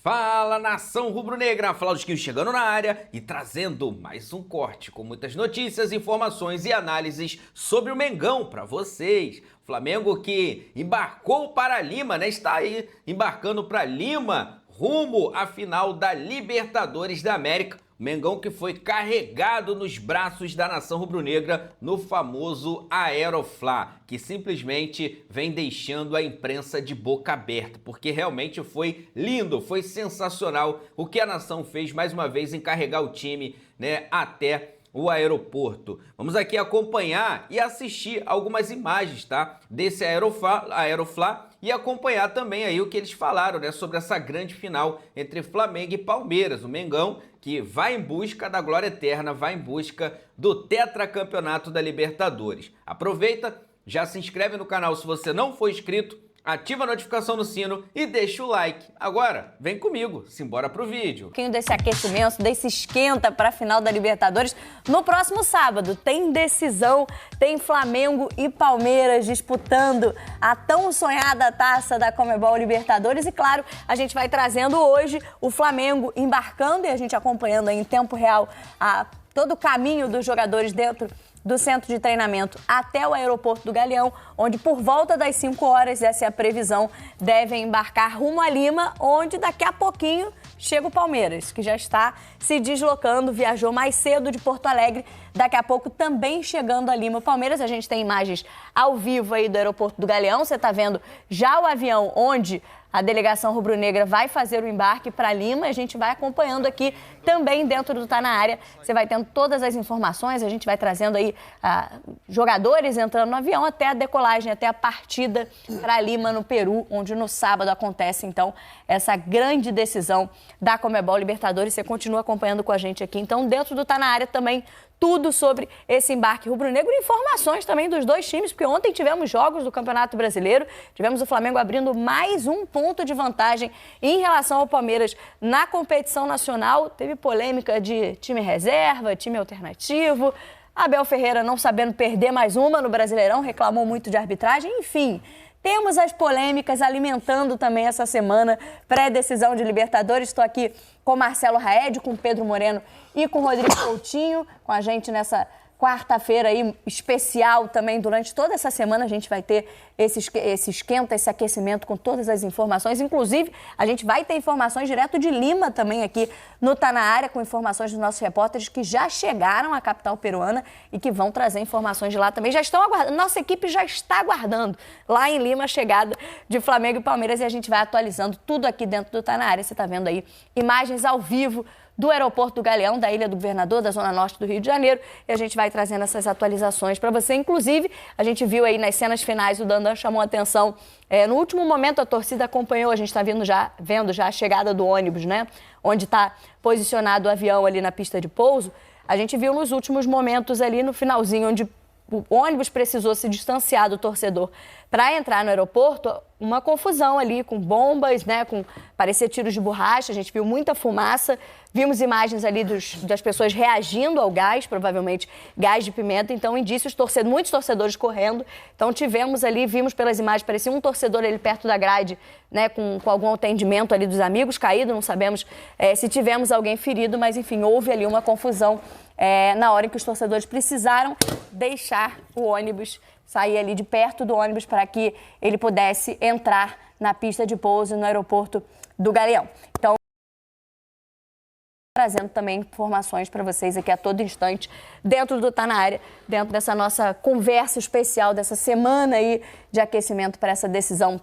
Fala, nação rubro-negra, Flaudisquinho chegando na área e trazendo mais um corte com muitas notícias, informações e análises sobre o Mengão para vocês. Flamengo que embarcou para Lima, né? Está aí embarcando para Lima, rumo à final da Libertadores da América. O Mengão que foi carregado nos braços da nação rubro-negra no famoso Aeroflá, que simplesmente vem deixando a imprensa de boca aberta, porque realmente foi lindo, foi sensacional o que a nação fez mais uma vez em carregar o time, né, até o aeroporto. Vamos aqui acompanhar e assistir algumas imagens, tá, desse Aeroflá e acompanhar também aí o que eles falaram, né, sobre essa grande final entre Flamengo e Palmeiras. O Mengão que vai em busca da glória eterna, vai em busca do tetracampeonato da Libertadores. Aproveita, já se inscreve no canal se você não for inscrito, ativa a notificação no sino e deixa o like. Agora, vem comigo, simbora pro vídeo. Um pouquinho desse aquecimento, desse esquenta para a final da Libertadores. No próximo sábado tem decisão, tem Flamengo e Palmeiras disputando a tão sonhada taça da Conmebol Libertadores. E claro, a gente vai trazendo hoje o Flamengo embarcando e a gente acompanhando aí em tempo real todo o caminho dos jogadores dentro do centro de treinamento até o aeroporto do Galeão, onde por volta das 5 horas, essa é a previsão, devem embarcar rumo a Lima, onde daqui a pouquinho chega o Palmeiras, que já está se deslocando, viajou mais cedo de Porto Alegre, daqui a pouco também chegando a Lima. O Palmeiras, a gente tem imagens ao vivo aí do aeroporto do Galeão, você está vendo já o avião onde a delegação rubro-negra vai fazer o embarque para Lima. A gente vai acompanhando aqui também dentro do Tá Na Área. Você vai tendo todas as informações, a gente vai trazendo aí jogadores entrando no avião até a decolagem, até a partida para Lima, no Peru, onde no sábado acontece, então, essa grande decisão da Conmebol Libertadores. Você continua acompanhando com a gente aqui. Então, dentro do Tá Na Área também, tudo sobre esse embarque rubro-negro e informações também dos dois times, porque ontem tivemos jogos do Campeonato Brasileiro, tivemos o Flamengo abrindo mais um ponto de vantagem em relação ao Palmeiras na competição nacional. Teve polêmica de time reserva, time alternativo, Abel Ferreira não sabendo perder mais uma no Brasileirão, reclamou muito de arbitragem, enfim. Temos as polêmicas alimentando também essa semana, pré-decisão de Libertadores. Estou aqui com Marcelo Raed, com Pedro Moreno e com Rodrigo Coutinho, com a gente nessa quarta-feira aí especial também. Durante toda essa semana a gente vai ter esse esquenta, esse aquecimento com todas as informações. Inclusive, a gente vai ter informações direto de Lima também aqui no Tá Na Área, com informações dos nossos repórteres que já chegaram à capital peruana e que vão trazer informações de lá também. Já estão aguardando, nossa equipe já está aguardando lá em Lima a chegada de Flamengo e Palmeiras e a gente vai atualizando tudo aqui dentro do Tá Na Área. Você está vendo aí imagens ao vivo do aeroporto do Galeão, da Ilha do Governador, da Zona Norte do Rio de Janeiro, e a gente vai trazendo essas atualizações para você. Inclusive, a gente viu aí nas cenas finais, o Dandan chamou a atenção, no último momento a torcida acompanhou, a gente está vendo já a chegada do ônibus, né, onde está posicionado o avião ali na pista de pouso. A gente viu nos últimos momentos ali no finalzinho, onde o ônibus precisou se distanciar do torcedor para entrar no aeroporto, uma confusão ali com bombas, né, com parecia tiros de borracha, a gente viu muita fumaça, vimos imagens ali das pessoas reagindo ao gás, provavelmente gás de pimenta, então indícios, muitos torcedores correndo, então tivemos ali, vimos pelas imagens, parecia um torcedor ali perto da grade, né, com algum atendimento ali dos amigos caído, não sabemos se tivemos alguém ferido, mas enfim, houve ali uma confusão na hora em que os torcedores precisaram deixar o ônibus, sair ali de perto do ônibus para que ele pudesse entrar na pista de pouso no aeroporto do Galeão. Então, trazendo também informações para vocês aqui a todo instante, dentro do Tá Na Área, dentro dessa nossa conversa especial, dessa semana aí de aquecimento para essa decisão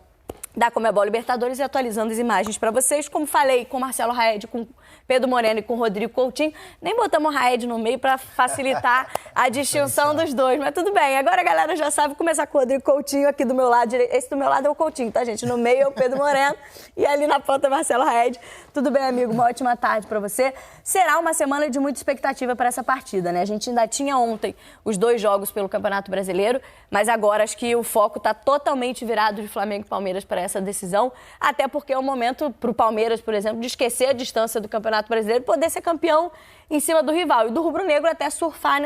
da Conmebol Libertadores e atualizando as imagens para vocês. Como falei com Marcelo Raed, com Pedro Moreno e com Rodrigo Coutinho, nem botamos o Raed no meio para facilitar a distinção dos dois, mas tudo bem. Agora a galera já sabe começar com o Rodrigo Coutinho aqui do meu lado. Esse do meu lado é o Coutinho, tá, gente? No meio é o Pedro Moreno e ali na ponta Marcelo Raed. Tudo bem, amigo? Uma ótima tarde para você. Será uma semana de muita expectativa para essa partida, né? A gente ainda tinha ontem os dois jogos pelo Campeonato Brasileiro, mas agora acho que o foco está totalmente virado de Flamengo e Palmeiras para essa decisão, até porque é um momento para o Palmeiras, por exemplo, de esquecer a distância do Campeonato Brasileiro e poder ser campeão em cima do rival. E do rubro-negro até surfar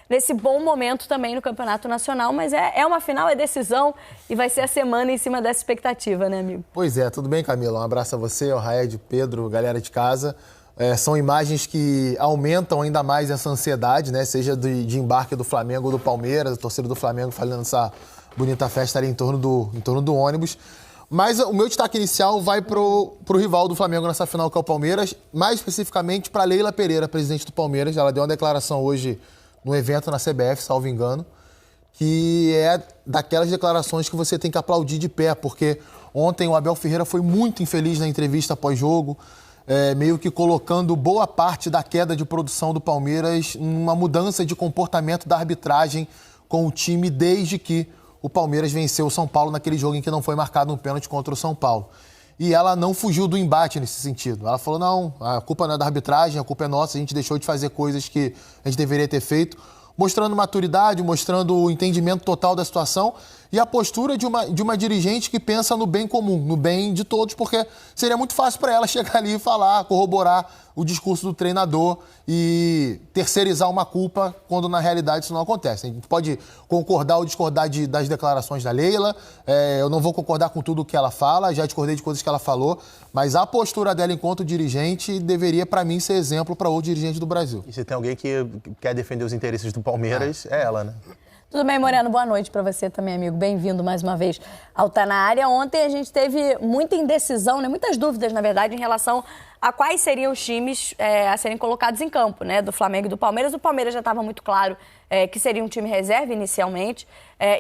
nesse bom momento também no Campeonato Nacional, mas é uma final, é decisão e vai ser a semana em cima dessa expectativa, né, amigo? Pois é, tudo bem, Camila? Um abraço a você, ao Raed, Pedro, galera de casa. São imagens que aumentam ainda mais essa ansiedade, né? Seja de embarque do Flamengo ou do Palmeiras, a torcida do Flamengo fazendo essa bonita festa ali em torno do ônibus. Mas o meu destaque inicial vai pro rival do Flamengo nessa final, que é o Palmeiras, mais especificamente para Leila Pereira, presidente do Palmeiras. Ela deu uma declaração hoje no evento na CBF, salvo engano, que é daquelas declarações que você tem que aplaudir de pé, porque ontem o Abel Ferreira foi muito infeliz na entrevista pós-jogo, meio que colocando boa parte da queda de produção do Palmeiras numa mudança de comportamento da arbitragem com o time desde que o Palmeiras venceu o São Paulo naquele jogo em que não foi marcado um pênalti contra o São Paulo. E ela não fugiu do embate nesse sentido. Ela falou, não, a culpa não é da arbitragem, a culpa é nossa, a gente deixou de fazer coisas que a gente deveria ter feito, mostrando maturidade, mostrando o entendimento total da situação e a postura de uma dirigente que pensa no bem comum, no bem de todos, porque seria muito fácil para ela chegar ali e falar, corroborar o discurso do treinador e terceirizar uma culpa, quando na realidade isso não acontece. A gente pode concordar ou discordar das declarações da Leila, eu não vou concordar com tudo o que ela fala, já discordei de coisas que ela falou, mas a postura dela enquanto dirigente deveria, para mim, ser exemplo para outro dirigente do Brasil. E se tem alguém que quer defender os interesses do Palmeiras, é ela, né? Tudo bem, Moreno? Boa noite para você também, amigo. Bem-vindo mais uma vez ao Tá Na Área. Ontem a gente teve muita indecisão, né? Muitas dúvidas, na verdade, em relação a quais seriam os times a serem colocados em campo, né? Do Flamengo e do Palmeiras. O Palmeiras já estava muito claro que seria um time reserva inicialmente,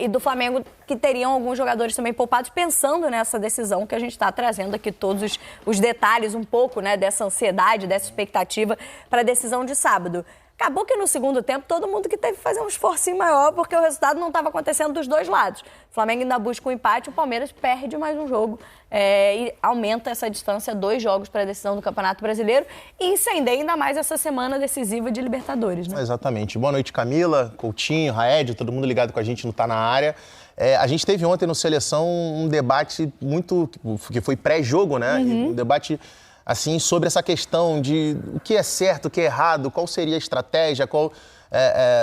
e do Flamengo que teriam alguns jogadores também poupados, pensando nessa decisão que a gente está trazendo aqui todos os detalhes um pouco, né? Dessa ansiedade, dessa expectativa para a decisão de sábado. Acabou que no segundo tempo todo mundo que teve que fazer um esforcinho maior porque o resultado não estava acontecendo dos dois lados. O Flamengo ainda busca um empate, o Palmeiras perde mais um jogo e aumenta essa distância, 2 jogos para a decisão do Campeonato Brasileiro e incendeia ainda mais essa semana decisiva de Libertadores, né? Exatamente. Boa noite, Camila, Coutinho, Raed, todo mundo ligado com a gente no Tá Na Área. A gente teve ontem no Seleção um debate que foi pré-jogo, né? Um debate assim, sobre essa questão de o que é certo, o que é errado, qual seria a estratégia, qual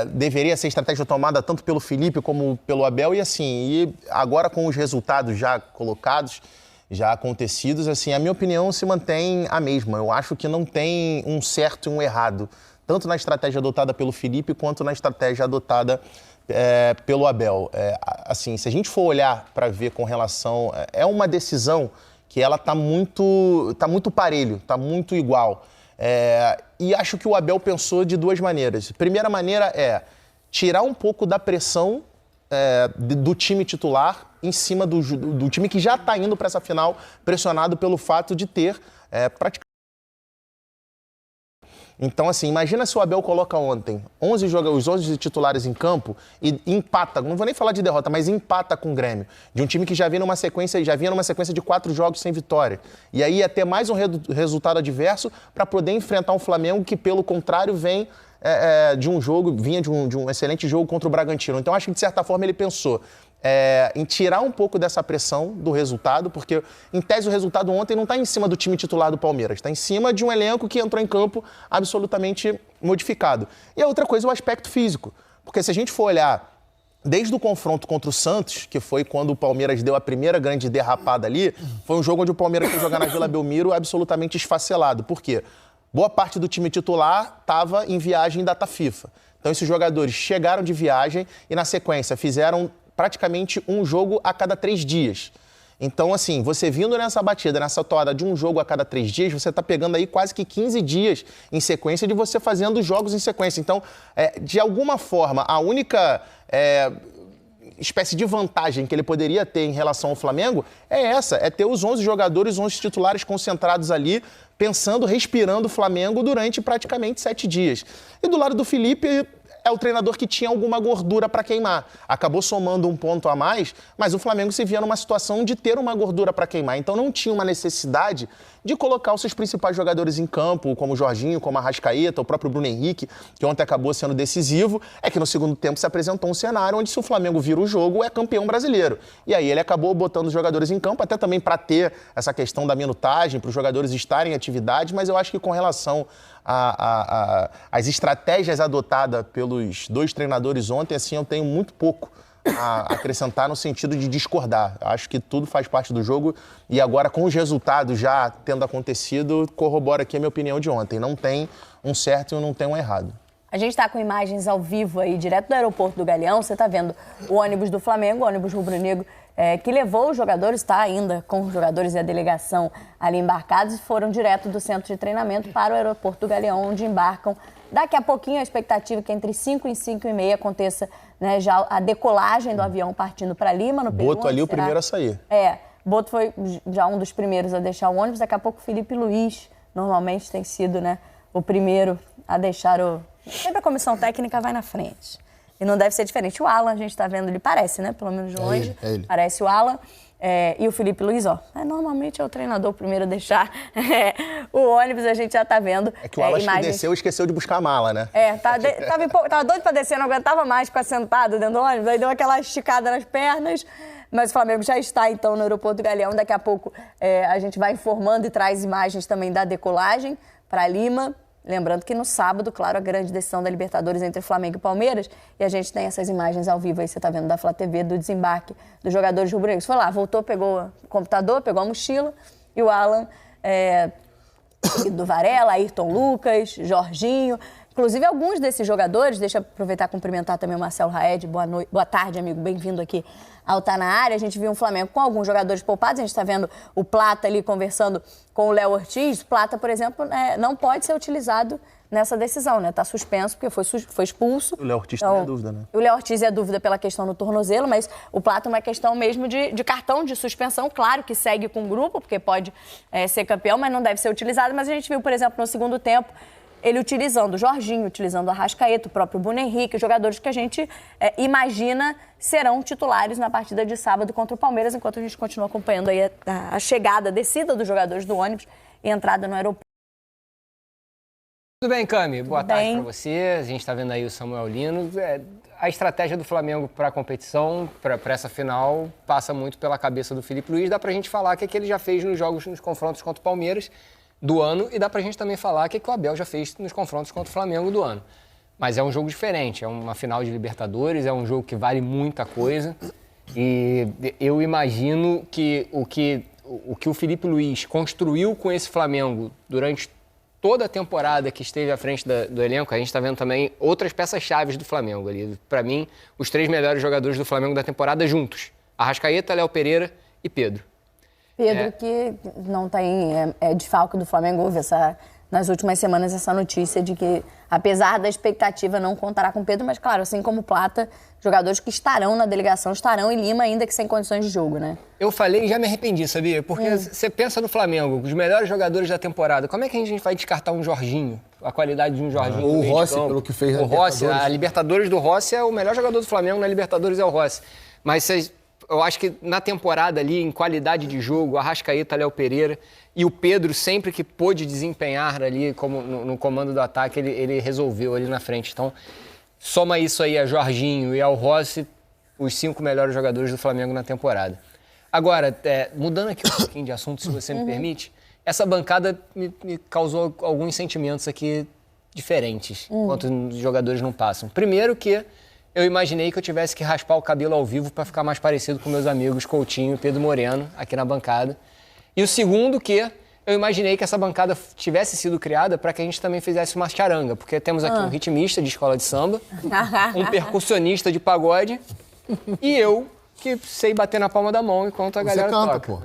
deveria ser a estratégia tomada tanto pelo Felipe como pelo Abel. E agora com os resultados já colocados, já acontecidos, assim, a minha opinião se mantém a mesma. Eu acho que não tem um certo e um errado, tanto na estratégia adotada pelo Felipe quanto na estratégia adotada pelo Abel. Assim, se a gente for olhar para ver com relação... É uma decisão que ela tá muito parelho, tá muito igual. E acho que o Abel pensou de 2 maneiras. Primeira maneira é tirar um pouco da pressão do time titular em cima do time que já está indo para essa final, pressionado pelo fato de ter praticamente... Então, assim, imagina se o Abel coloca ontem os 11 titulares em campo e empata, não vou nem falar de derrota, mas empata com o Grêmio, de um time que já vinha numa sequência de 4 jogos sem vitória. E aí ia ter mais um resultado adverso para poder enfrentar um Flamengo que, pelo contrário, vinha de um excelente jogo contra o Bragantino. Então, acho que, de certa forma, ele pensou em tirar um pouco dessa pressão do resultado, porque, em tese, o resultado ontem não está em cima do time titular do Palmeiras, está em cima de um elenco que entrou em campo absolutamente modificado. E a outra coisa é o aspecto físico, porque se a gente for olhar desde o confronto contra o Santos, que foi quando o Palmeiras deu a primeira grande derrapada ali, foi um jogo onde o Palmeiras foi jogar na Vila Belmiro absolutamente esfacelado. Por quê? Boa parte do time titular estava em viagem data FIFA. Então, esses jogadores chegaram de viagem e, na sequência, fizeram praticamente um jogo a cada 3 dias. Então, assim, você vindo nessa batida, nessa toada de um jogo a cada 3 dias, você está pegando aí quase que 15 dias em sequência de você fazendo jogos em sequência. Então, de alguma forma, a única espécie de vantagem que ele poderia ter em relação ao Flamengo é ter os 11 jogadores, 11 titulares concentrados ali, pensando, respirando o Flamengo durante praticamente 7 dias. E do lado do Felipe, é o treinador que tinha alguma gordura para queimar. Acabou somando um ponto a mais, mas o Flamengo se via numa situação de ter uma gordura para queimar. Então não tinha uma necessidade de colocar os seus principais jogadores em campo, como o Jorginho, como a Arrascaeta, o próprio Bruno Henrique, que ontem acabou sendo decisivo, é que no segundo tempo se apresentou um cenário onde se o Flamengo vira o jogo, é campeão brasileiro. E aí ele acabou botando os jogadores em campo, até também para ter essa questão da minutagem, para os jogadores estarem em atividade, mas eu acho que com relação às estratégias adotadas pelos dois treinadores ontem, assim, eu tenho muito pouco a acrescentar no sentido de discordar. Acho que tudo faz parte do jogo e agora com os resultados já tendo acontecido, corrobora aqui a minha opinião de ontem. Não tem um certo e não tem um errado. A gente está com imagens ao vivo aí, direto do aeroporto do Galeão. Você está vendo o ônibus do Flamengo, o ônibus rubro-negro, que levou os jogadores, está ainda com os jogadores e a delegação ali embarcados e foram direto do centro de treinamento para o aeroporto do Galeão, onde embarcam. Daqui a pouquinho a expectativa é que entre 5 e 5 e meia aconteça, né, já a decolagem do avião partindo para Lima, no Peru. Boto ali o primeiro a sair. Boto foi já um dos primeiros a deixar o ônibus. Daqui a pouco o Felipe Luiz normalmente tem sido, né, o primeiro a deixar o... Sempre a comissão técnica vai na frente. E não deve ser diferente. O Alan, a gente está vendo, ele parece, né? Pelo menos de longe. É ele. Parece o Alan. E o Felipe Luiz, ó. Normalmente é o treinador primeiro a deixar o ônibus, a gente já está vendo. É que o Alan desceu e esqueceu de buscar a mala, né? Tava doido para descer, não aguentava mais ficar sentado dentro do ônibus. Aí deu aquela esticada nas pernas. Mas o Flamengo já está, então, no aeroporto do Galeão. Daqui a pouco a gente vai informando e traz imagens também da decolagem para Lima. Lembrando que no sábado, claro, a grande decisão da Libertadores entre Flamengo e Palmeiras. E a gente tem essas imagens ao vivo aí, você está vendo, da Flá TV, do desembarque dos jogadores rubro-negros. Foi lá, voltou, pegou o computador, pegou a mochila. E o Alan, do Varela, Ayrton Lucas, Jorginho. Inclusive, alguns desses jogadores, deixa eu aproveitar e cumprimentar também o Marcelo Raed. Boa tarde, amigo, bem-vindo aqui ao Tá Na Área. A gente viu um Flamengo com alguns jogadores poupados, a gente está vendo o Plata ali conversando com o Léo Ortiz. Plata, por exemplo, não pode ser utilizado nessa decisão, né? Está suspenso porque foi expulso. O Léo Ortiz tem a dúvida, né? O Léo Ortiz é dúvida pela questão do tornozelo, mas o Plata é uma questão mesmo de cartão de suspensão. Claro que segue com o grupo, porque pode ser campeão, mas não deve ser utilizado. Mas a gente viu, por exemplo, no segundo tempo, ele utilizando o Jorginho, utilizando o Arrascaeta, o próprio Bruno Henrique, jogadores que a gente imagina serão titulares na partida de sábado contra o Palmeiras, enquanto a gente continua acompanhando aí a chegada, a descida dos jogadores do ônibus e entrada no aeroporto. Tudo bem, Cami? Boa tarde para você. A gente está vendo aí o Samuel Lino. A estratégia do Flamengo para a competição, para essa final, passa muito pela cabeça do Felipe Luiz. Dá para a gente falar o que ele já fez nos confrontos contra o Palmeiras do ano e dá pra gente também falar o que o Abel já fez nos confrontos contra o Flamengo do ano. Mas é um jogo diferente, é uma final de Libertadores, é um jogo que vale muita coisa e eu imagino que o que o Felipe Luiz construiu com esse Flamengo durante toda a temporada que esteve à frente do elenco, a gente está vendo também outras peças-chave do Flamengo ali. Para mim, os 3 melhores jogadores do Flamengo da temporada juntos: Arrascaeta, Léo Pereira e Pedro. Pedro, que não tem desfalque do Flamengo, houve nas últimas semanas essa notícia de que, apesar da expectativa, não contará com Pedro, mas claro, assim como o Plata, jogadores que estarão na delegação, estarão em Lima, ainda que sem condições de jogo, né? Eu falei e já me arrependi, sabia? Porque você pensa no Flamengo, os melhores jogadores da temporada, como é que a gente vai descartar um Jorginho? A qualidade de um Jorginho? Ou o Rossi, pelo que fez na Libertadores. A Libertadores do Rossi é o melhor jogador do Flamengo, na Libertadores é o Rossi. Mas eu acho que na temporada ali, em qualidade de jogo, Arrascaeta, Léo Pereira e o Pedro, sempre que pôde desempenhar ali como no comando do ataque, ele resolveu ali na frente. Então, soma isso aí a Jorginho e ao Rossi, os 5 melhores jogadores do Flamengo na temporada. Agora, mudando aqui um pouquinho de assunto, se você me permite, essa bancada me causou alguns sentimentos aqui diferentes, enquanto os jogadores não passam. Primeiro que eu imaginei que eu tivesse que raspar o cabelo ao vivo para ficar mais parecido com meus amigos Coutinho e Pedro Moreno, aqui na bancada. E o segundo que eu imaginei que essa bancada tivesse sido criada para que a gente também fizesse uma charanga, porque temos aqui um ritmista de escola de samba, um percussionista de pagode e eu que sei bater na palma da mão enquanto a galera canta, toca. pô.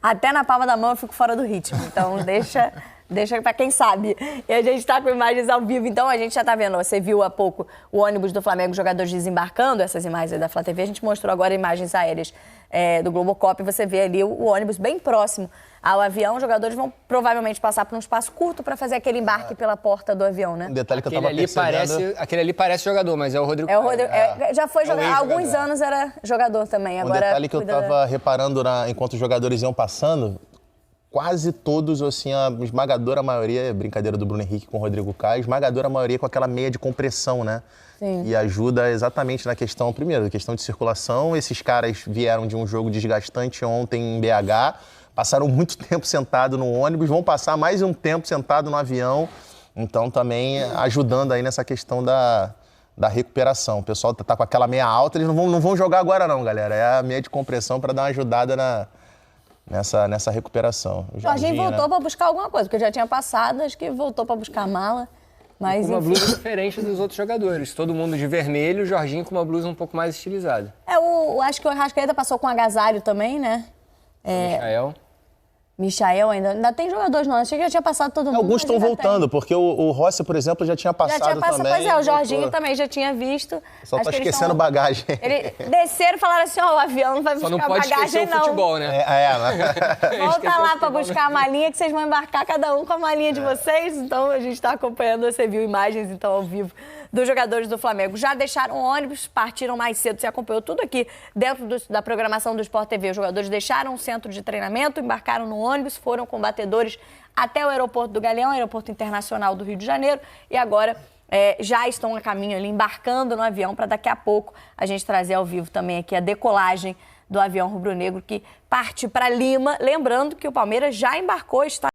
Até na palma da mão eu fico fora do ritmo, então deixa para quem sabe. E a gente está com imagens ao vivo, então a gente já está vendo. Você viu há pouco o ônibus do Flamengo, jogadores desembarcando, essas imagens aí da Flá TV. A gente mostrou agora imagens aéreas do Globocop. Você vê ali o ônibus bem próximo ao avião. Os jogadores vão provavelmente passar por um espaço curto para fazer aquele embarque pela porta do avião, né? Um detalhe que eu estava percebendo... Aquele ali parece jogador, mas é o Rodrigo. Já foi jogador. Há alguns anos era jogador também. Agora, detalhe que eu estava reparando enquanto os jogadores iam passando, quase todos, assim, a esmagadora maioria, é brincadeira do Bruno Henrique com o Rodrigo Caio, esmagadora maioria com aquela meia de compressão, né? Sim. E ajuda exatamente na questão, primeiro, na questão de circulação. Esses caras vieram de um jogo desgastante ontem em BH, passaram muito tempo sentado no ônibus, vão passar mais um tempo sentado no avião, então também ajudando aí nessa questão da recuperação. O pessoal tá com aquela meia alta, eles não vão jogar agora não, galera. É a meia de compressão para dar uma ajudada nessa recuperação. O Jorginho voltou para buscar alguma coisa, porque já tinha passado, acho que voltou para buscar a mala. Mas, com uma blusa diferente dos outros jogadores. Todo mundo de vermelho, o Jorginho com uma blusa um pouco mais estilizada. Acho que o Arrascaeta passou com agasalho também, né? Michael ainda tem jogadores, não. Achei que já tinha passado todo mundo. Alguns estão voltando, porque o Rossi, por exemplo, já tinha passado também. Pois é, o Jorginho também já tinha visto. Só tá esquecendo bagagem. Eles desceram e falaram assim, o avião não vai buscar bagagem, não. Só não pode esquecer o futebol, né? Volta lá para buscar a malinha, que vocês vão embarcar cada um com a malinha de vocês. Então, a gente está acompanhando, você viu imagens, então, ao vivo, dos jogadores do Flamengo. Já deixaram o ônibus, partiram mais cedo, você acompanhou tudo aqui dentro da programação do Sport TV. Os jogadores deixaram o centro de treinamento, embarcaram no ônibus, foram com batedores até o aeroporto do Galeão, aeroporto internacional do Rio de Janeiro, e agora já estão a caminho ali, embarcando no avião, para daqui a pouco a gente trazer ao vivo também aqui a decolagem do avião rubro-negro que parte para Lima. Lembrando que o Palmeiras já embarcou, está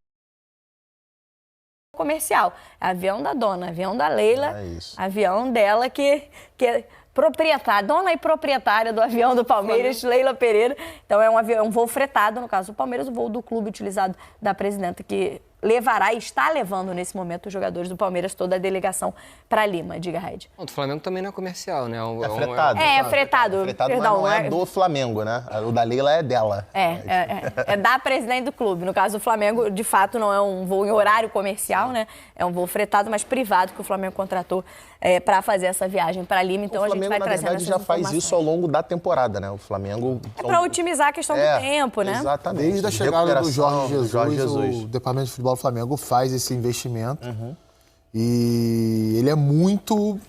comercial. Avião da dona, avião da Leila, avião dela que é proprietária, dona e proprietária do avião do Palmeiras, Leila Pereira. Então é um voo fretado, no caso do Palmeiras, o voo do clube utilizado da presidenta, que levará e está levando nesse momento os jogadores do Palmeiras, toda a delegação para Lima. Diga, Raid. O Flamengo também não é comercial, né? É fretado. É fretado. Perdão, mas não é do Flamengo, né? O da Leila é dela. É da presidente do clube. No caso do Flamengo, de fato, não é um voo em horário comercial, né? É um voo fretado, mas privado, que o Flamengo contratou para fazer essa viagem para Lima. Então, a gente vai trazendo essas informações. O Flamengo, na verdade, já faz isso ao longo da temporada, né? O Flamengo... É para otimizar a questão do tempo, né? Exatamente. Desde a chegada do Jorge Jesus, o Departamento de Futebol do Flamengo faz esse investimento. E ele é muito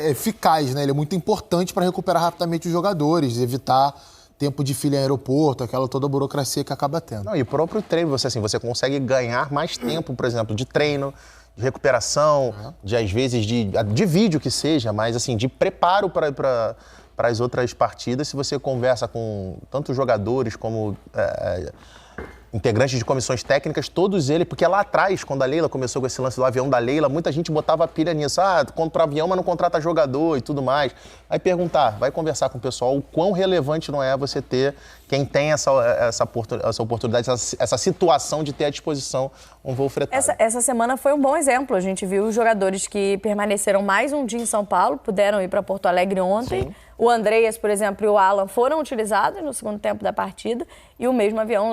eficaz, né? Ele é muito importante para recuperar rapidamente os jogadores, evitar tempo de fila em aeroporto, aquela toda a burocracia que acaba tendo. Não, e o próprio treino, você consegue ganhar mais tempo, por exemplo, de treino, de recuperação, de às vezes de vídeo que seja, mas assim, de preparo para as outras partidas. Se você conversa com tanto jogadores como integrantes de comissões técnicas, todos eles, porque lá atrás, quando a Leila começou com esse lance do avião da Leila, muita gente botava a pilha nisso, compra avião, mas não contrata jogador e tudo mais. Vai perguntar, vai conversar com o pessoal o quão relevante não é você ter, quem tem essa oportunidade, essa situação de ter à disposição um voo fretado. Essa semana foi um bom exemplo, a gente viu os jogadores que permaneceram mais um dia em São Paulo, puderam ir para Porto Alegre ontem. Sim. O Andreas, por exemplo, e o Alan foram utilizados no segundo tempo da partida e o mesmo avião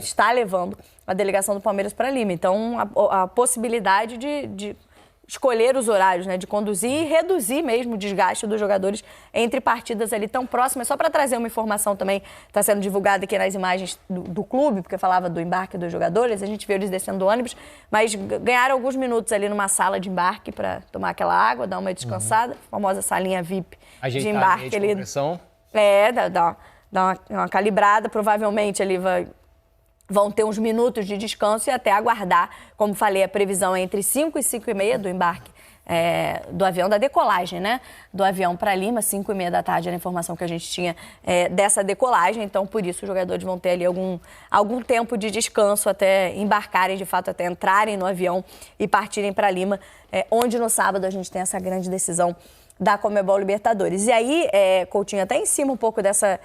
está levando a delegação do Palmeiras para Lima. Então, a possibilidade de escolher os horários, né, de conduzir e reduzir mesmo o desgaste dos jogadores entre partidas ali tão próximas. Só para trazer uma informação também, está sendo divulgada aqui nas imagens do clube, porque falava do embarque dos jogadores, a gente viu eles descendo do ônibus, mas ganharam alguns minutos ali numa sala de embarque para tomar aquela água, dar uma descansada, a famosa salinha VIP de embarque ali. Dá uma calibrada, provavelmente ali vão ter uns minutos de descanso e até aguardar, como falei, a previsão é entre 5 e 5 e meia do embarque do avião, da decolagem, né? Do avião para Lima, 5 e meia da tarde, era a informação que a gente tinha dessa decolagem. Então, por isso, os jogadores vão ter ali algum tempo de descanso até embarcarem, de fato, até entrarem no avião e partirem para Lima, onde no sábado a gente tem essa grande decisão da Conmebol Libertadores. E aí, Coutinho, até em cima um pouco dessa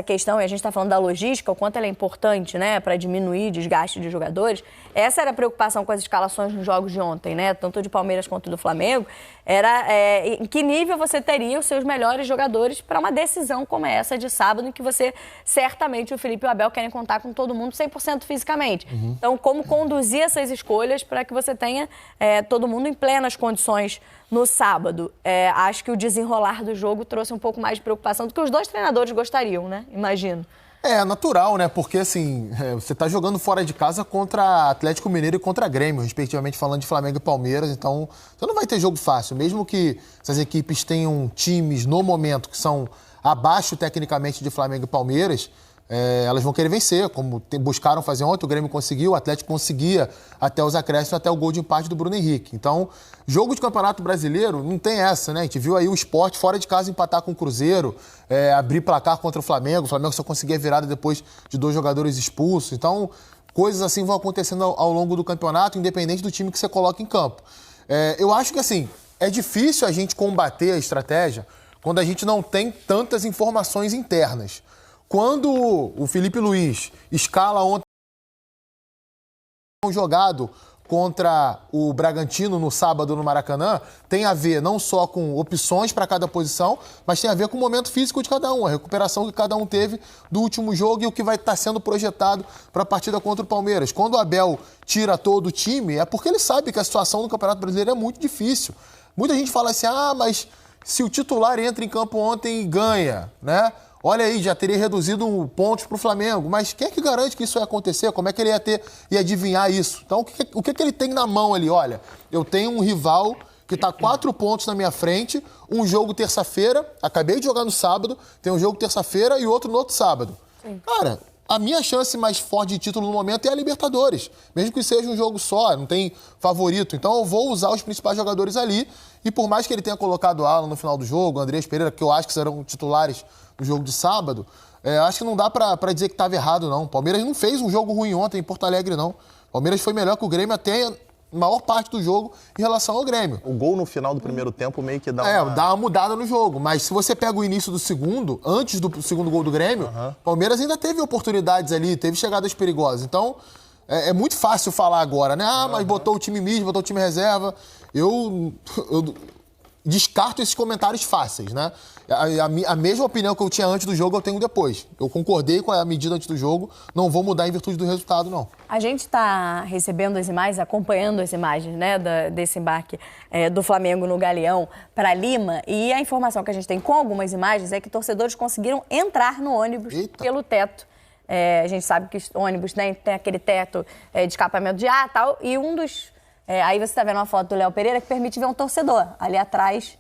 questão, e a gente está falando da logística, o quanto ela é importante, né, para diminuir o desgaste de jogadores. Essa era a preocupação com as escalações nos jogos de ontem, né, tanto de Palmeiras quanto do Flamengo, era em que nível você teria os seus melhores jogadores para uma decisão como essa de sábado, em que você, certamente, o Felipe e o Abel querem contar com todo mundo 100% fisicamente. Então, como conduzir essas escolhas para que você tenha todo mundo em plenas condições no sábado? Acho que o desenrolar do jogo trouxe um pouco mais de preocupação do que os dois treinadores gostariam, né? Imagino. É natural, né? Porque, assim, você tá jogando fora de casa contra Atlético Mineiro e contra Grêmio, respectivamente falando de Flamengo e Palmeiras, então você não vai ter jogo fácil. Mesmo que essas equipes tenham times, no momento, que são abaixo, tecnicamente, de Flamengo e Palmeiras, elas vão querer vencer, como buscaram fazer ontem, o Grêmio conseguiu, o Atlético conseguia até os acréscimos, até o gol de empate do Bruno Henrique. Então, jogo de Campeonato Brasileiro não tem essa, né? A gente viu aí o Sport fora de casa empatar com o Cruzeiro, abrir placar contra o Flamengo só conseguia virada depois de 2 jogadores expulsos. Então, coisas assim vão acontecendo ao longo do campeonato, independente do time que você coloca em campo. Eu acho que, assim, é difícil a gente combater a estratégia quando a gente não tem tantas informações internas. Quando o Felipe Luiz escala ontem jogado contra o Bragantino no sábado no Maracanã, tem a ver não só com opções para cada posição, mas tem a ver com o momento físico de cada um, a recuperação que cada um teve do último jogo e o que vai estar sendo projetado para a partida contra o Palmeiras. Quando o Abel tira todo o time, é porque ele sabe que a situação no Campeonato Brasileiro é muito difícil. Muita gente fala assim, mas se o titular entra em campo ontem e ganha, né? Olha aí, já teria reduzido pontos para o Flamengo. Mas quem é que garante que isso ia acontecer? Como é que ele ia adivinhar isso? Então, o que ele tem na mão ali? Olha, eu tenho um rival que está 4 pontos na minha frente, um jogo terça-feira, acabei de jogar no sábado, tem um jogo terça-feira e outro no outro sábado. Sim. Cara, a minha chance mais forte de título no momento é a Libertadores. Mesmo que seja um jogo só, não tem favorito. Então eu vou usar os principais jogadores ali. E por mais que ele tenha colocado o Alan no final do jogo, o Andrés Pereira, que eu acho que serão titulares no jogo de sábado, acho que não dá pra dizer que estava errado, não. O Palmeiras não fez um jogo ruim ontem em Porto Alegre, não. O Palmeiras foi melhor que o Grêmio até a maior parte do jogo em relação ao Grêmio. O gol no final do primeiro tempo meio que dá uma mudada no jogo. Mas se você pega o início do segundo, antes do segundo gol do Grêmio, o Palmeiras ainda teve oportunidades ali, teve chegadas perigosas. Então, é muito fácil falar agora, né? Mas botou o time misto, botou o time reserva. Eu descarto esses comentários fáceis, né? A mesma opinião que eu tinha antes do jogo, eu tenho depois. Eu concordei com a medida antes do jogo, não vou mudar em virtude do resultado, não. A gente está recebendo as imagens, acompanhando as imagens, né, desse embarque do Flamengo no Galeão para Lima, e a informação que a gente tem com algumas imagens é que torcedores conseguiram entrar no ônibus pelo teto. A gente sabe que o ônibus, né, tem aquele teto de escapamento de ar e tal, e um dos... aí você está vendo uma foto do Léo Pereira que permite ver um torcedor. Ali atrás,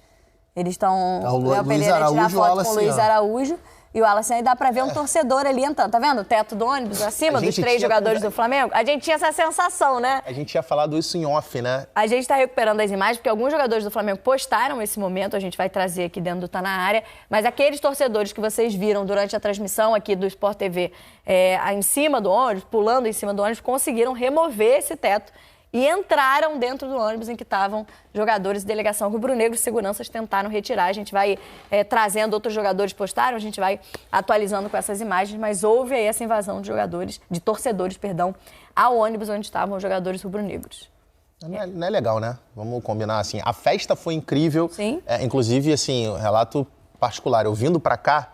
eles estão... O Léo Pereira tirar foto com o Luiz Araújo. E o Wallace, aí dá pra ver um torcedor ali entrando. Tá vendo? O teto do ônibus acima dos 3 jogadores do Flamengo. A gente tinha essa sensação, né? A gente tinha falado isso em off, né? A gente tá recuperando as imagens, porque alguns jogadores do Flamengo postaram esse momento. A gente vai trazer aqui dentro do Tá Na Área. Mas aqueles torcedores que vocês viram durante a transmissão aqui do Sport TV, em cima do ônibus, pulando em cima do ônibus, conseguiram remover esse teto e entraram dentro do ônibus em que estavam jogadores de delegação rubro-negro. Seguranças tentaram retirar. A gente vai trazendo outros jogadores, postaram, a gente vai atualizando com essas imagens, mas houve aí essa invasão de torcedores, ao ônibus onde estavam os jogadores rubro-negros. Não é legal, né? Vamos combinar assim. A festa foi incrível. Sim. Inclusive, assim, um relato particular. Eu vindo pra cá,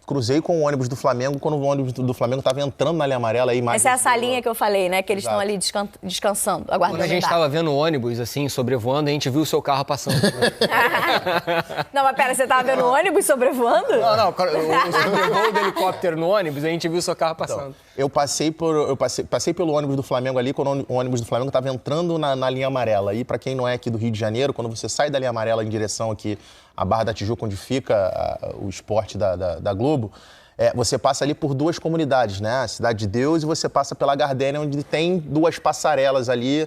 cruzei com o ônibus do Flamengo quando o ônibus do Flamengo estava entrando na linha amarela. Essa é a salinha que eu falei, né? Que eles estão ali descansando, aguardando. Quando a gente estava vendo o ônibus, assim, sobrevoando, a gente viu o seu carro passando. Não, mas pera, você estava vendo o ônibus sobrevoando? Não, o sobrevoo do helicóptero no ônibus, a gente viu o seu carro passando. Então, eu passei pelo ônibus do Flamengo ali, quando o ônibus do Flamengo estava entrando na linha amarela. E para quem não é aqui do Rio de Janeiro, quando você sai da linha amarela em direção aqui à Barra da Tijuca, onde fica o esporte da Globo, você passa ali por 2 comunidades, né? A Cidade de Deus, e você passa pela Gardênia, onde tem 2 passarelas ali.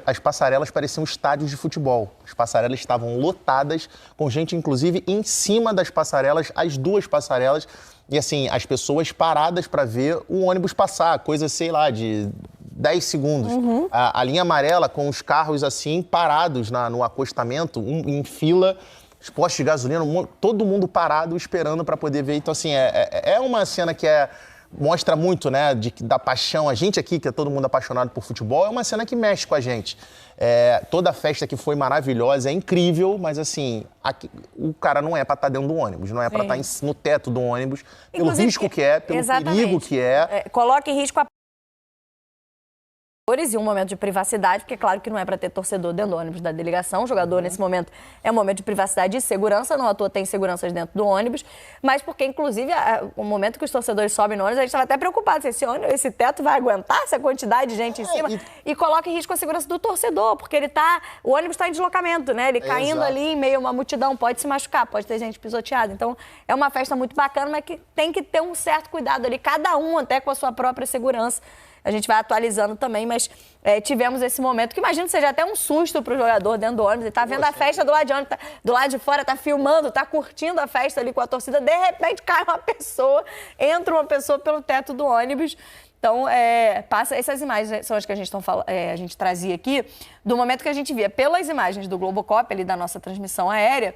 As passarelas pareciam estádios de futebol. As passarelas estavam lotadas, com gente, inclusive, em cima das passarelas, as 2 passarelas. E, assim, as pessoas paradas para ver o ônibus passar, coisa, sei lá, de 10 segundos. Uhum. A linha amarela com os carros, assim, parados no acostamento, em fila, os postos de gasolina, todo mundo parado esperando para poder ver. Então, assim, é uma cena que mostra muito, né, da paixão. A gente aqui, que é todo mundo apaixonado por futebol, é uma cena que mexe com a gente. Toda a festa que foi maravilhosa, é incrível, mas, assim, o cara não é para estar dentro do ônibus, não é para estar no teto do ônibus, pelo risco que é, pelo perigo que é. Coloca em risco a e um momento de privacidade, porque claro que não é para ter torcedor dentro do ônibus da delegação. O jogador, nesse momento, é um momento de privacidade e segurança. Não à toa tem seguranças dentro do ônibus, mas porque, inclusive, o momento que os torcedores sobem no ônibus, a gente estava até preocupado se esse teto vai aguentar essa quantidade de gente em cima e coloca em risco a segurança do torcedor, porque o ônibus está em deslocamento, né? Ele caindo ali em meio a uma multidão, pode se machucar, pode ter gente pisoteada. Então, é uma festa muito bacana, mas que tem que ter um certo cuidado ali, cada um até com a sua própria segurança. A gente vai atualizando também, mas tivemos esse momento que imagino que seja até um susto para o jogador dentro do ônibus. Ele tá vendo a festa do lado de ônibus, do lado de fora, tá filmando, tá curtindo a festa ali com a torcida. De repente cai uma pessoa, entra uma pessoa pelo teto do ônibus. Então, passa essas imagens, são as que a gente trazia aqui, do momento que a gente via pelas imagens do Globocop, ali da nossa transmissão aérea,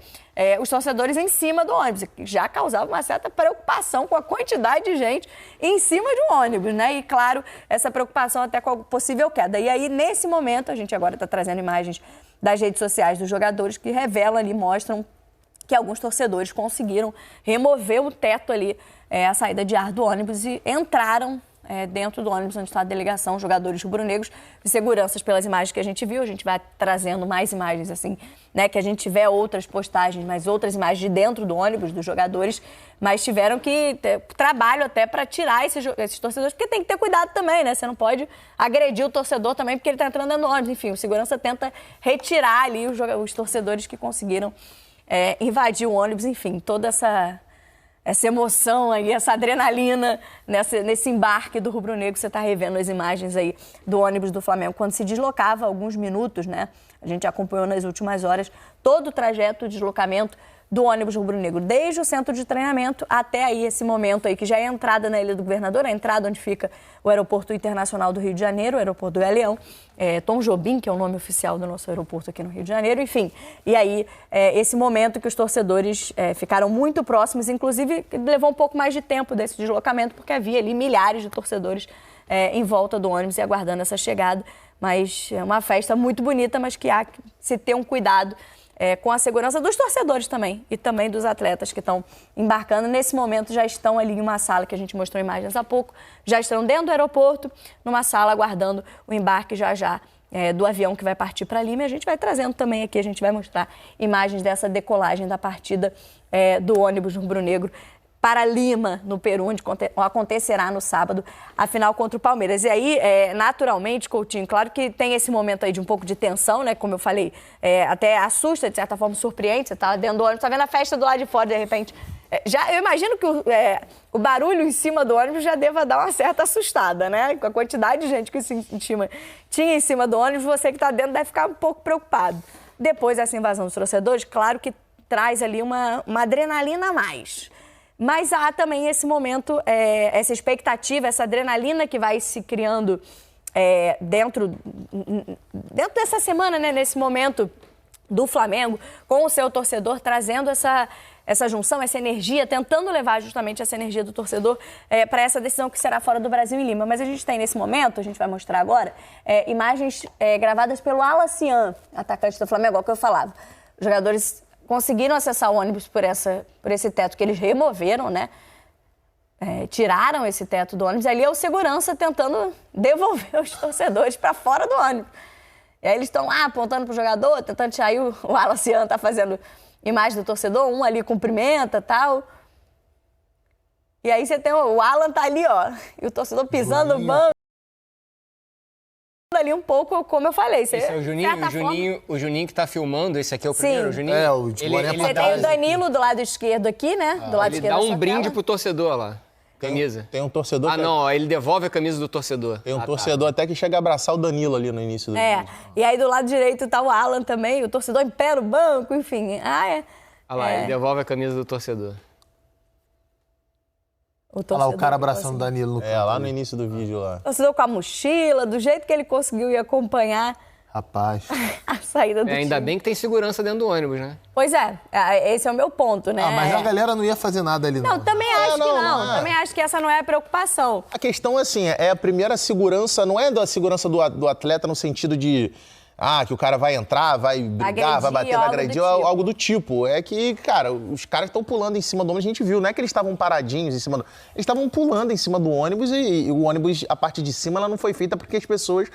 os torcedores em cima do ônibus, que já causava uma certa preocupação com a quantidade de gente em cima de um ônibus, né? E, claro, essa preocupação até com a possível queda. E aí, nesse momento, a gente agora está trazendo imagens das redes sociais dos jogadores que revelam ali, mostram que alguns torcedores conseguiram remover o teto ali, a saída de ar do ônibus e entraram dentro do ônibus onde está a delegação, jogadores rubro-negros de seguranças pelas imagens que a gente viu. A gente vai trazendo mais imagens assim, né, que a gente tiver outras postagens, mas outras imagens de dentro do ônibus dos jogadores, mas tiveram que ter trabalho até para tirar esses torcedores, porque tem que ter cuidado também, né? Você não pode agredir o torcedor também porque ele está entrando dentro do ônibus. Enfim, o segurança tenta retirar ali os torcedores que conseguiram invadir o ônibus. Enfim, toda essa emoção aí, essa adrenalina nesse embarque do rubro-negro. Você está revendo as imagens aí do ônibus do Flamengo quando se deslocava há alguns minutos, né? A gente acompanhou nas últimas horas todo o trajeto de deslocamento do ônibus rubro-negro, desde o centro de treinamento até aí esse momento aí, que já é a entrada na Ilha do Governador, a entrada onde fica o Aeroporto Internacional do Rio de Janeiro, o Aeroporto do Galeão, Tom Jobim, que é o nome oficial do nosso aeroporto aqui no Rio de Janeiro, enfim. E aí, esse momento que os torcedores ficaram muito próximos, inclusive levou um pouco mais de tempo desse deslocamento, porque havia ali milhares de torcedores em volta do ônibus e aguardando essa chegada. Mas é uma festa muito bonita, mas que há que se ter um cuidado com a segurança dos torcedores também e também dos atletas que estão embarcando. Nesse momento já estão ali em uma sala que a gente mostrou imagens há pouco, já estão dentro do aeroporto, numa sala aguardando o embarque já do avião que vai partir para Lima. E a gente vai trazendo também aqui, a gente vai mostrar imagens dessa decolagem da partida do ônibus rubro-negro para Lima, no Peru, onde acontecerá no sábado a final contra o Palmeiras. E aí, naturalmente, Coutinho, claro que tem esse momento aí de um pouco de tensão, né? Como eu falei, até assusta, de certa forma surpreende. Você tá dentro do ônibus, tá vendo a festa do lado de fora, de repente. Eu imagino que o barulho em cima do ônibus já deva dar uma certa assustada, né? Com a quantidade de gente que tinha em cima do ônibus, você que está dentro deve ficar um pouco preocupado. Depois dessa invasão dos torcedores, claro que traz ali uma adrenalina a mais. Mas há também esse momento, essa expectativa, essa adrenalina que vai se criando dentro dessa semana, né, nesse momento do Flamengo, com o seu torcedor, trazendo essa junção, essa energia, tentando levar justamente essa energia do torcedor para essa decisão que será fora do Brasil em Lima. Mas a gente tem nesse momento, a gente vai mostrar agora, imagens gravadas pelo Alacian, atacante do Flamengo, é o que eu falava. Os jogadores conseguiram acessar o ônibus por esse teto que eles removeram, né? Tiraram esse teto do ônibus. Ali é o segurança tentando devolver os torcedores para fora do ônibus. E aí eles estão lá apontando para o jogador, tentando tirar. Aí o Alacian está fazendo imagem do torcedor, um ali cumprimenta e tal. E aí você tem o Alan tá ali, ó, e o torcedor pisando no banco. Ali um pouco, como eu falei. Esse é o Juninho, o Juninho que tá filmando, esse aqui é o primeiro, o Juninho? O de boné pra Você tem o Danilo do lado esquerdo aqui, né? Do lado Ele esquerdo dá um brinde pro torcedor lá, camisa. Tem um torcedor... Não, ele devolve a camisa do torcedor. Tem um torcedor até que chega a abraçar o Danilo ali no início do vídeo. E aí do lado direito tá o Alan também, o torcedor em pé no banco, enfim. Olha lá, ele devolve a camisa do torcedor. Olha lá o cara abraçando o Danilo no canto. Lá no início do vídeo lá. O torcedor com a mochila, do jeito que ele conseguiu ir acompanhar Rapaz. a saída do time. Ainda bem que tem segurança dentro do ônibus, né? Pois esse é o meu ponto, né? Mas a galera não ia fazer nada ali, não. Não, também acho que não. Também acho que essa não é a preocupação. A questão é assim, a primeira segurança, não é da segurança do atleta no sentido de que o cara vai entrar, vai brigar, vai bater, vai agredir, algo do tipo. É que, cara, os caras estão pulando em cima do ônibus, a gente viu, não é que eles estavam paradinhos em cima do... Eles estavam pulando em cima do ônibus e o ônibus, a parte de cima, ela não foi feita porque as pessoas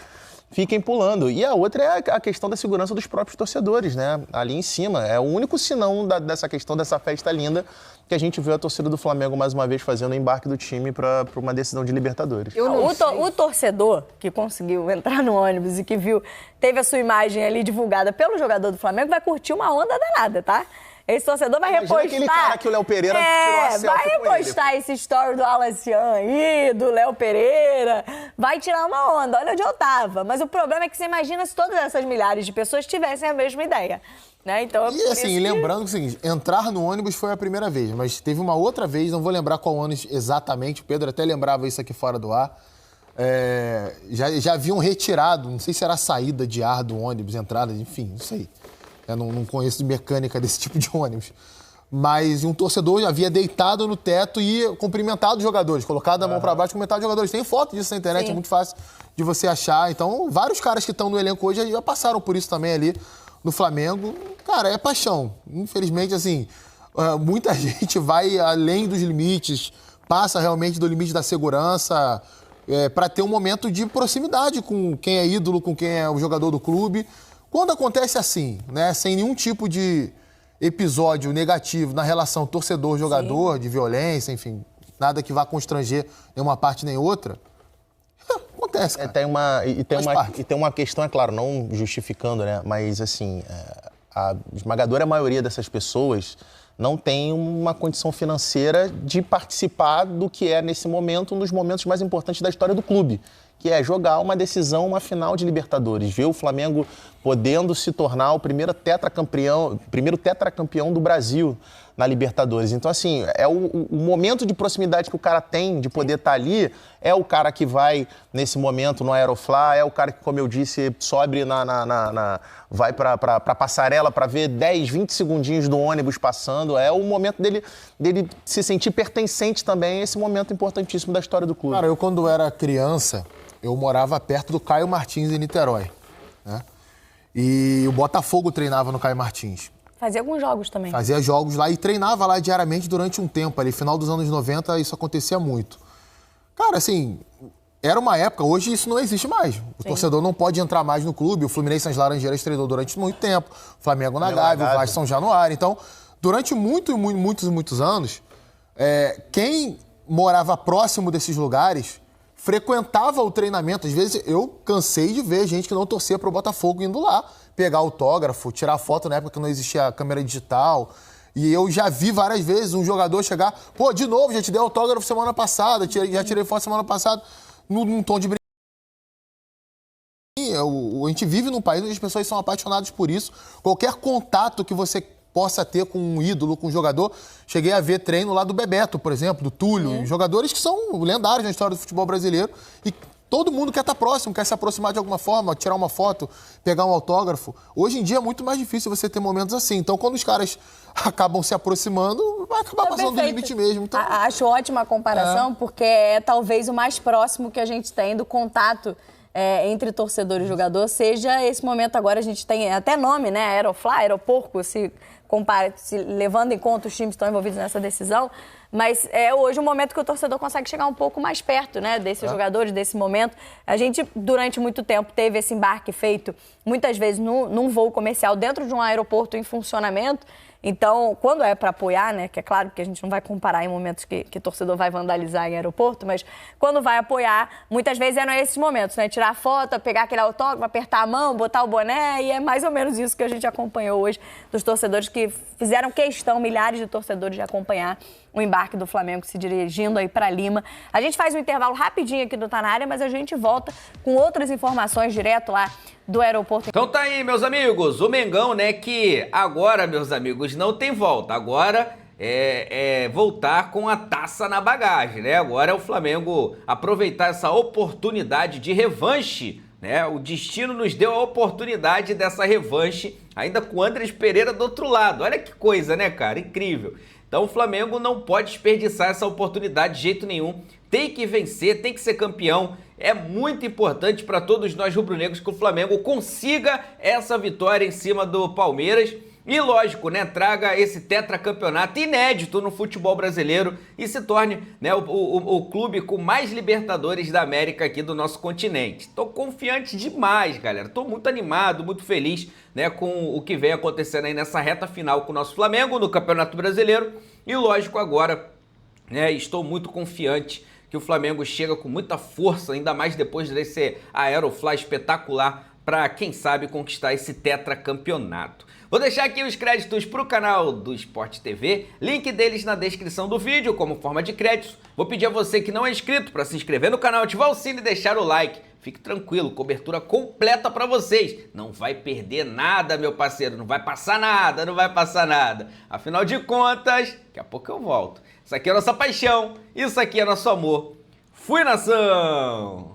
fiquem pulando. E a outra é a questão da segurança dos próprios torcedores, né? Ali em cima. É o único sinão dessa questão dessa festa linda que a gente viu a torcida do Flamengo mais uma vez fazendo o embarque do time para uma decisão de Libertadores. O torcedor que conseguiu entrar no ônibus e que teve a sua imagem ali divulgada pelo jogador do Flamengo vai curtir uma onda danada, tá? Esse torcedor vai repostar. Aquele cara que o Léo Pereira tirou a selfie vai repostar esse story do Alacian aí, do Léo Pereira. Vai tirar uma onda. Olha onde eu tava. Mas o problema é que você imagina se todas essas milhares de pessoas tivessem a mesma ideia. Né? Então, e assim, lembrando que o seguinte, entrar no ônibus foi a primeira vez, mas teve uma outra vez, não vou lembrar qual ano exatamente, o Pedro até lembrava isso aqui fora do ar, já haviam retirado, não sei se era a saída de ar do ônibus, entrada, enfim, não sei. Eu não conheço de mecânica desse tipo de ônibus. Mas um torcedor havia deitado no teto e cumprimentado os jogadores, colocado a mão para baixo e cumprimentado os jogadores. Tem foto disso na internet, é muito fácil de você achar. Então, vários caras que estão no elenco hoje já passaram por isso também ali no Flamengo. Cara, é paixão. Infelizmente, assim, muita gente vai além dos limites, passa realmente do limite da segurança para ter um momento de proximidade com quem é ídolo, com quem é o jogador do clube. Quando acontece assim, né, sem nenhum tipo de episódio negativo na relação torcedor-jogador, de violência, enfim, nada que vá constranger nenhuma parte nem outra, acontece, cara. Tem uma questão, é claro, não justificando, né, mas assim, a esmagadora maioria dessas pessoas não tem uma condição financeira de participar do que é, nesse momento, um dos momentos mais importantes da história do clube, que é jogar uma decisão, uma final de Libertadores. Ver o Flamengo podendo se tornar o primeiro tetracampeão do Brasil na Libertadores. Então, assim, é o momento de proximidade que o cara tem de poder estar ali, é o cara que vai, nesse momento, no Aeroflá, é o cara que, como eu disse, sobe vai para a passarela para ver 10, 20 segundinhos do ônibus passando. É o momento dele se sentir pertencente também a esse momento importantíssimo da história do clube. Cara, eu quando era criança, eu morava perto do Caio Martins, em Niterói, né? E o Botafogo treinava no Caio Martins. Fazia alguns jogos também. Fazia jogos lá e treinava lá diariamente durante um tempo. Ali, final dos anos 90, isso acontecia muito. Cara, assim, era uma época, hoje isso não existe mais. O torcedor não pode entrar mais no clube. O Fluminense nas Laranjeiras treinou durante muito tempo. O Flamengo na Gávea, o Vasco São Januário. Então, durante muitos anos, quem morava próximo desses lugares frequentava o treinamento. Às vezes eu cansei de ver gente que não torcia para o Botafogo indo lá pegar autógrafo, tirar foto na época que não existia câmera digital. E eu já vi várias vezes um jogador chegar, pô, de novo, já te dei autógrafo semana passada, já tirei foto semana passada, num tom de brincadeira. A gente vive num país onde as pessoas são apaixonadas por isso. Qualquer contato que você possa ter com um ídolo, com um jogador. Cheguei a ver treino lá do Bebeto, por exemplo, do Túlio, jogadores que são lendários na história do futebol brasileiro e todo mundo quer estar próximo, quer se aproximar de alguma forma, tirar uma foto, pegar um autógrafo. Hoje em dia é muito mais difícil você ter momentos assim. Então, quando os caras acabam se aproximando, vai acabar passando do limite mesmo. Então... Acho ótima a comparação, porque é talvez o mais próximo que a gente tem do contato entre torcedor e jogador, seja esse momento agora, a gente tem até nome, né? Aeroflá, Aeroporco, se levando em conta os times que estão envolvidos nessa decisão, mas é hoje o momento que o torcedor consegue chegar um pouco mais perto, né, desses jogadores, desse momento. A gente, durante muito tempo, teve esse embarque feito, muitas vezes, num voo comercial dentro de um aeroporto em funcionamento. Então, quando é para apoiar, né, que é claro que a gente não vai comparar em momentos que torcedor vai vandalizar em aeroporto, mas quando vai apoiar, muitas vezes eram esses momentos, né, tirar foto, pegar aquele autógrafo, apertar a mão, botar o boné, e é mais ou menos isso que a gente acompanhou hoje dos torcedores que fizeram questão, milhares de torcedores, de acompanhar o embarque do Flamengo se dirigindo aí para Lima. A gente faz um intervalo rapidinho aqui do Tá Na Área, mas a gente volta com outras informações direto lá do aeroporto. Então tá aí, meus amigos, o Mengão, né, que agora, meus amigos, não tem volta. Agora é voltar com a taça na bagagem, né? Agora é o Flamengo aproveitar essa oportunidade de revanche, né? O destino nos deu a oportunidade dessa revanche, ainda com o Andrés Pereira do outro lado. Olha que coisa, né, cara? Incrível. Então o Flamengo não pode desperdiçar essa oportunidade de jeito nenhum. Tem que vencer, tem que ser campeão. É muito importante para todos nós rubro-negros que o Flamengo consiga essa vitória em cima do Palmeiras. E lógico, né, traga esse tetracampeonato inédito no futebol brasileiro e se torne, né, o clube com mais Libertadores da América aqui do nosso continente. Tô confiante demais, galera. Tô muito animado, muito feliz, né, com o que vem acontecendo aí nessa reta final com o nosso Flamengo no Campeonato Brasileiro. E lógico, agora, né, estou muito confiante que o Flamengo chega com muita força, ainda mais depois desse Aerofly espetacular para, quem sabe, conquistar esse tetracampeonato. Vou deixar aqui os créditos para o canal do Sport TV, link deles na descrição do vídeo como forma de créditos. Vou pedir a você que não é inscrito para se inscrever no canal, ativar o sino e deixar o like. Fique tranquilo, cobertura completa para vocês. Não vai perder nada, meu parceiro, não vai passar nada, não vai passar nada. Afinal de contas, daqui a pouco eu volto. Isso aqui é a nossa paixão, isso aqui é nosso amor. Fui, nação!